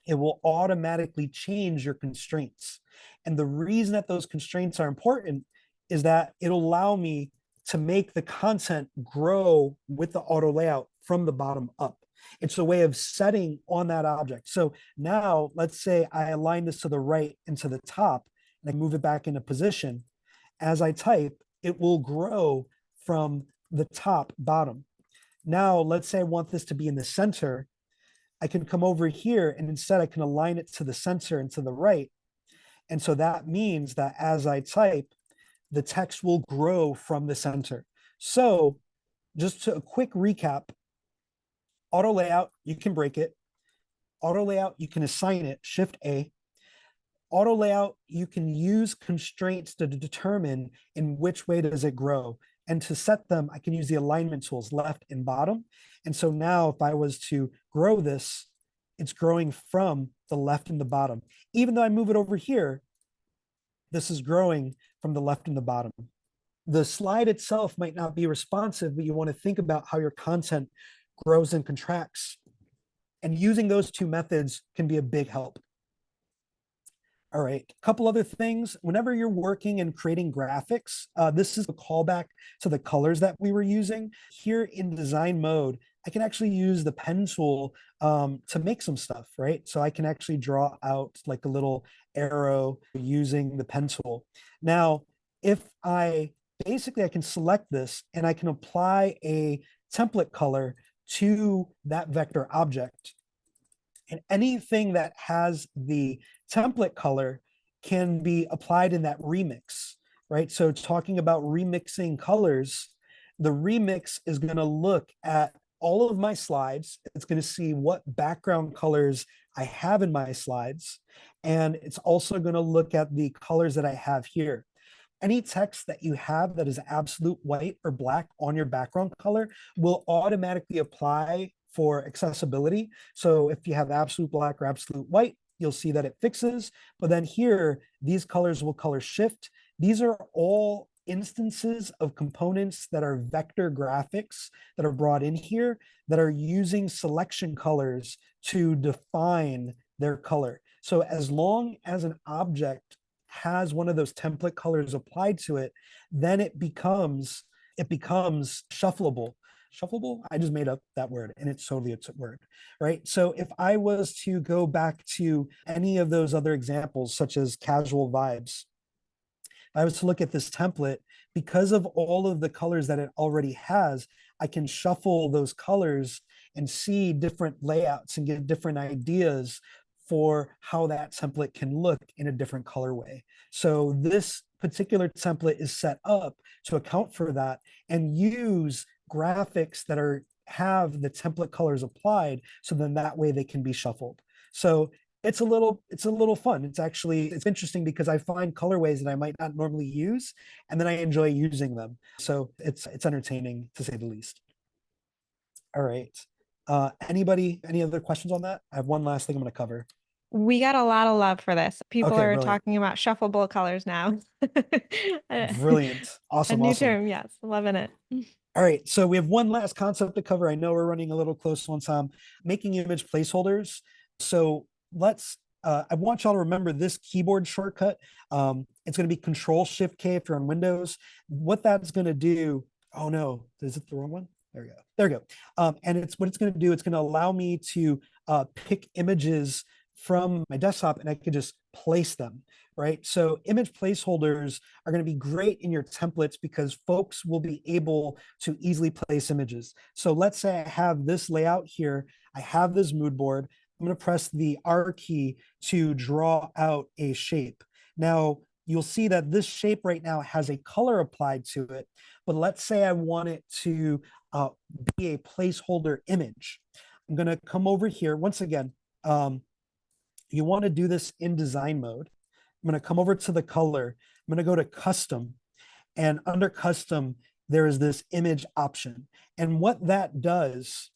[SPEAKER 2] it will automatically change your constraints. And the reason that those constraints are important is that it'll allow me to make the content grow with the auto layout from the bottom up. It's a way of setting on that object. So now let's say I align this to the right and to the top, and I move it back into position. As I type, it will grow from the top bottom. Now, let's say I want this to be in the center. I can come over here and instead I can align it to the center and to the right. And so that means that as I type, the text will grow from the center. So just to a quick recap, auto layout, you can break it. Auto layout, you can assign it, Shift A. Auto layout, you can use constraints to determine in which way does it grow. And to set them, I can use the alignment tools, left and bottom. And so now if I was to grow this, it's growing from the left and the bottom. Even though I move it over here, this is growing from the left and the bottom. The slide itself might not be responsive, but you want to think about how your content grows and contracts. And using those two methods can be a big help. All right, a couple other things. Whenever you're working and creating graphics, this is a callback to the colors that we were using. Here in design mode, I can actually use the pen tool to make some stuff, right? So I can actually draw out like a little arrow using the pen tool. Now, if I basically, I can select this and I can apply a template color to that vector object. And anything that has the template color can be applied in that remix, right? So talking about remixing colors, the remix is going to look at all of my slides. It's going to see what background colors I have in my slides. And it's also going to look at the colors that I have here. Any text that you have that is absolute white or black on your background color will automatically apply for accessibility. So if you have absolute black or absolute white, you'll see that it fixes. But then here, these colors will color shift. These are all instances of components that are vector graphics that are brought in here that are using selection colors to define their color. So as long as an object has one of those template colors applied to it, then it becomes shuffleable. Shuffleable? I just made up that word and it's totally a word, right? So if I was to go back to any of those other examples, such as casual vibes, I was to look at this template, because of all of the colors that it already has, I can shuffle those colors and see different layouts and get different ideas for how that template can look in a different colorway. So this particular template is set up to account for that and use graphics that have the template colors applied, so then that way they can be shuffled. So it's a little fun. It's interesting because I find colorways that I might not normally use, and then I enjoy using them. So it's entertaining to say the least. All right. Any other questions on that? I have one last thing I'm going to cover.
[SPEAKER 1] We got a lot of love for this. People
[SPEAKER 2] Okay,
[SPEAKER 1] are
[SPEAKER 2] brilliant.
[SPEAKER 1] talking about shuffleable colors now. A
[SPEAKER 2] Brilliant.
[SPEAKER 1] a
[SPEAKER 2] Awesome,
[SPEAKER 1] new
[SPEAKER 2] awesome.
[SPEAKER 1] term, yes, loving it.
[SPEAKER 2] All right, so we have one last concept to cover. I know we're running a little close on time. Making image placeholders. So I want y'all to remember this keyboard shortcut. It's going to be Control-Shift-K if you're on Windows. What that's going to do, oh no, is it the wrong one? There we go. There we go. And what it's going to do, it's going to allow me to pick images from my desktop and I could just place them, right? So image placeholders are going to be great in your templates because folks will be able to easily place images. So let's say I have this layout here. I have this mood board. I'm going to press the R key to draw out a shape. Now, you'll see that this shape right now has a color applied to it, but let's say I want it to be a placeholder image. I'm going to come over here. Once again, you want to do this in design mode. I'm going to come over to the color. I'm going to go to custom, and under custom, there is this image option. And what that does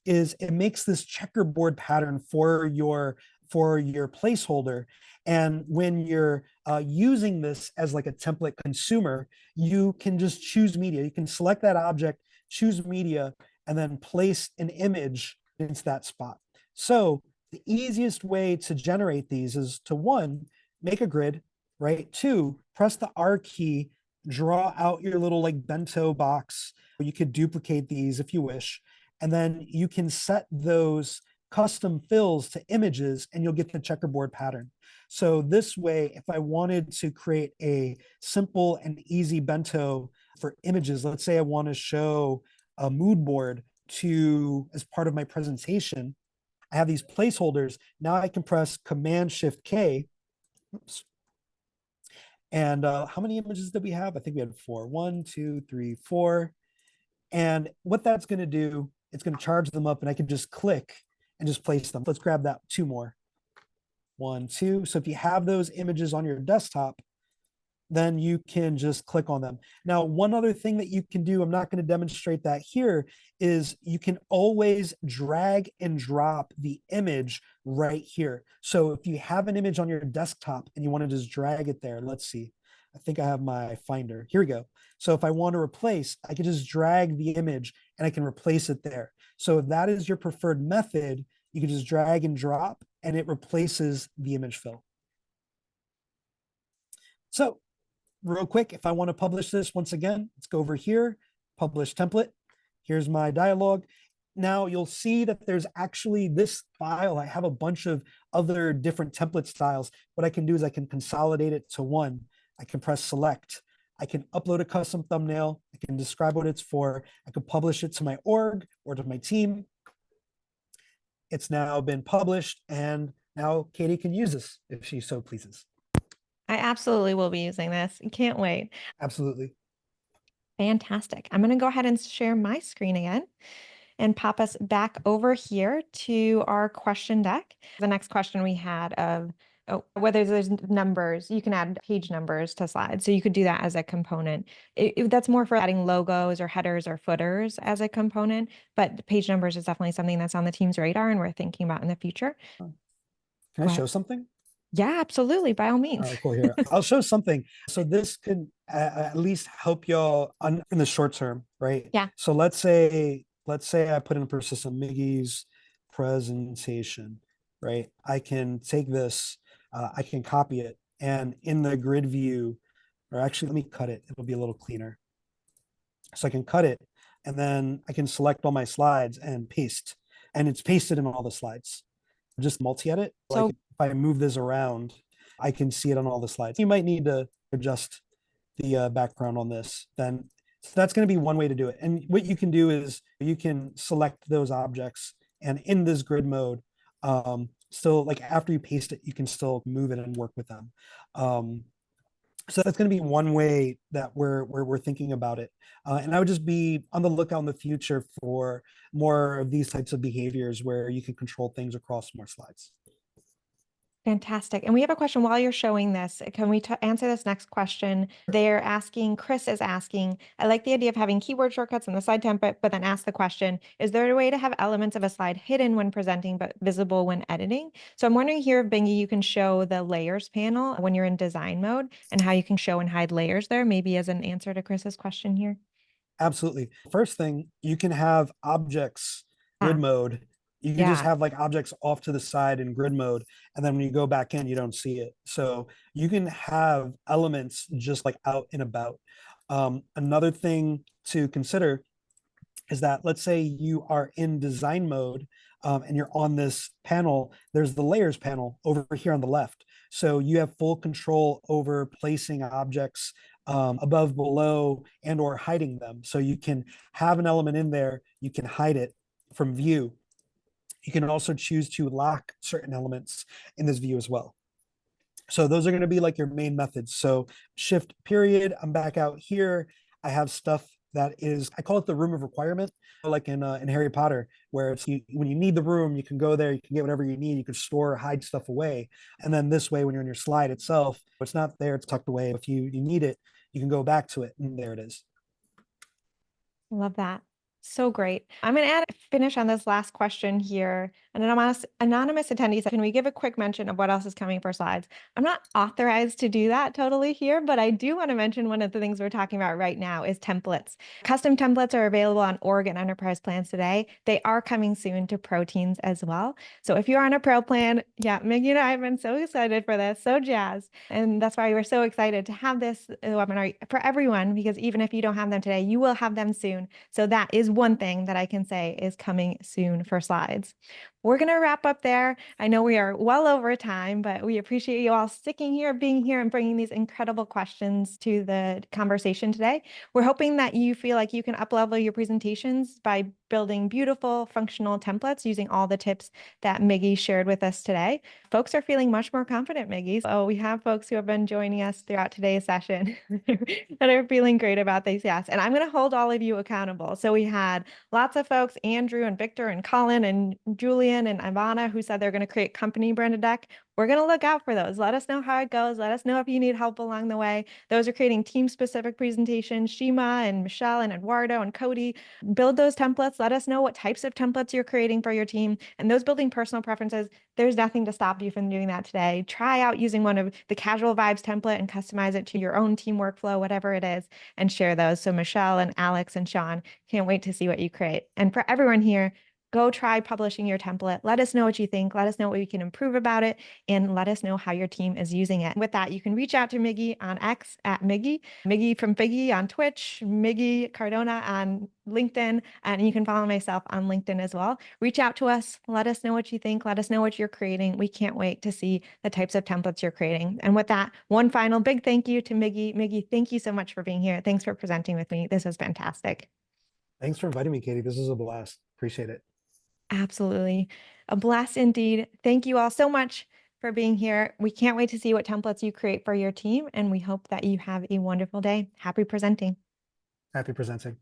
[SPEAKER 2] is it makes this checkerboard pattern for your placeholder. And when you're using this as like a template consumer, you can just choose media. You can select that object, choose media, and then place an image into that spot. So the easiest way to generate these is to, one, make a grid, right? Two, press the R key, draw out your little like bento box. You could duplicate these if you wish. And then you can set those custom fills to images and you'll get the checkerboard pattern. So this way, if I wanted to create a simple and easy bento for images, let's say I want to show a mood board as part of my presentation, I have these placeholders. Now I can press Command Shift K. Oops. And how many images did we have? I think we had four. One, two, three, four. And what that's going to do, it's going to charge them up, and I can just click and just place them. Let's grab that two more. One, two. So if you have those images on your desktop, then you can just click on them. Now, one other thing that you can do, I'm not going to demonstrate that here, is you can always drag and drop the image right here. So if you have an image on your desktop and you want to just drag it there, let's see. I think I have my finder. Here we go. So if I want to replace, I can just drag the image and I can replace it there. So if that is your preferred method, you can just drag and drop and it replaces the image fill. So real quick, if I want to publish this once again, let's go over here, publish template. Here's my dialog. Now you'll see that there's actually this file. I have a bunch of other different template styles. What I can do is I can consolidate it to one. I can press select. I can upload a custom thumbnail. I can describe what it's for. I can publish it to my org or to my team. It's now been published, and now Katie can use this if she so pleases.
[SPEAKER 1] I absolutely will be using this. Can't wait.
[SPEAKER 2] Absolutely.
[SPEAKER 1] Fantastic. I'm going to go ahead and share my screen again and pop us back over here to our question deck. The next question we had of whether there's numbers, you can add page numbers to slides. So you could do that as a component. That's more for adding logos or headers or footers as a component, but page numbers is definitely something that's on the team's radar and we're thinking about in the future.
[SPEAKER 2] Can I show something?
[SPEAKER 1] Yeah, absolutely. By all means.
[SPEAKER 2] All right, cool. Here, I'll show something. So this can at least help y'all in the short term, right?
[SPEAKER 1] Yeah.
[SPEAKER 2] So let's say I put in persistent Miggy's presentation, right? I can take this, I can copy it, and in the grid view, or actually, let me cut it. It'll be a little cleaner. So I can cut it, and then I can select all my slides and paste, and it's pasted in all the slides. Just multi-edit.
[SPEAKER 1] So
[SPEAKER 2] like if I move this around, I can see it on all the slides. You might need to adjust the background on this. Then so that's going to be one way to do it. And what you can do is you can select those objects, and in this grid mode, still like after you paste it, you can still move it and work with them. So that's going to be one way that we're thinking about it. And I would just be on the lookout in the future for more of these types of behaviors where you can control things across more slides.
[SPEAKER 1] fantastic. And we have a question while you're showing this. Can we answer this next question? They're asking, Chris is asking, I like the idea of having keyboard shortcuts in the slide template, but then ask the question, is there a way to have elements of a slide hidden when presenting, but visible when editing? So I'm wondering here, Bingy, you can show the layers panel when you're in design mode and how you can show and hide layers there, maybe as an answer to Chris's question here.
[SPEAKER 2] Absolutely. First thing, you can have objects grid mode. You can just
[SPEAKER 1] Yeah.
[SPEAKER 2] have like objects off to the side in grid mode. And then when you go back in, you don't see it. So you can have elements just like out and about. Another thing to consider is that let's say you are in design mode and you're on this panel, there's the layers panel over here on the left. So you have full control over placing objects above, below, and or hiding them. So you can have an element in there, you can hide it from view. You can also choose to lock certain elements in this view as well. So those are going to be like your main methods. So shift period, I'm back out here. I have stuff that is, I call it the room of requirement, like in Harry Potter, where it's when you need the room, you can go there, you can get whatever you need, you can store, hide stuff away. And then this way, when you're in your slide itself, it's not there, it's tucked away. If you need it, you can go back to it, and there it is.
[SPEAKER 1] Love that. So great. I'm going to finish on this last question here. An anonymous attendee said, can we give a quick mention of what else is coming for slides? I'm not authorized to do that totally here, but I do want to mention one of the things we're talking about right now is templates. Custom templates are available on org and enterprise plans today. They are coming soon to pro teams as well. So if you're on a pro plan, yeah, Miggy and I have been so excited for this, so jazzed. And that's why we're so excited to have this webinar for everyone, because even if you don't have them today, you will have them soon. So that is one thing that I can say is coming soon for slides. we're going to wrap up there. I know we are well over time, but we appreciate you all sticking here, being here, and bringing these incredible questions to the conversation today. We're hoping that you feel like you can uplevel your presentations by building beautiful functional templates using all the tips that Miggy shared with us today. Folks are feeling much more confident, Miggy. So we have folks who have been joining us throughout today's session that are feeling great about these. Yes. And I'm going to hold all of you accountable. So we had lots of folks, Andrew and Victor and Colin and Julian and Ivana, who said they're going to create company branded deck. We're going to look out for those. Let us know how it goes. Let us know if you need help along the way. Those are creating team specific presentations. Shima and Michelle and Eduardo and Cody, build those templates. Let us know what types of templates you're creating for your team. And those building personal preferences, there's nothing to stop you from doing that today. Try out using one of the casual vibes template and customize it to your own team workflow, whatever it is, and share those. So Michelle and Alex and Sean, can't wait to see what you create. And for everyone here, go try publishing your template. Let us know what you think. Let us know what we can improve about it, and let us know how your team is using it. With that, you can reach out to Miggy on X at Miggy, Miggy from Figgy on Twitch, Miggy Cardona on LinkedIn, and you can follow myself on LinkedIn as well. Reach out to us. Let us know what you think. Let us know what you're creating. We can't wait to see the types of templates you're creating. And with that, one final big thank you to Miggy. Miggy, thank you so much for being here. Thanks for presenting with me. This was fantastic.
[SPEAKER 2] Thanks for inviting me, Katie. This is a blast. Appreciate it.
[SPEAKER 1] Absolutely. A blast indeed. Thank you all so much for being here. We can't wait to see what templates you create for your team, and we hope that you have a wonderful day. Happy presenting.
[SPEAKER 2] Happy presenting.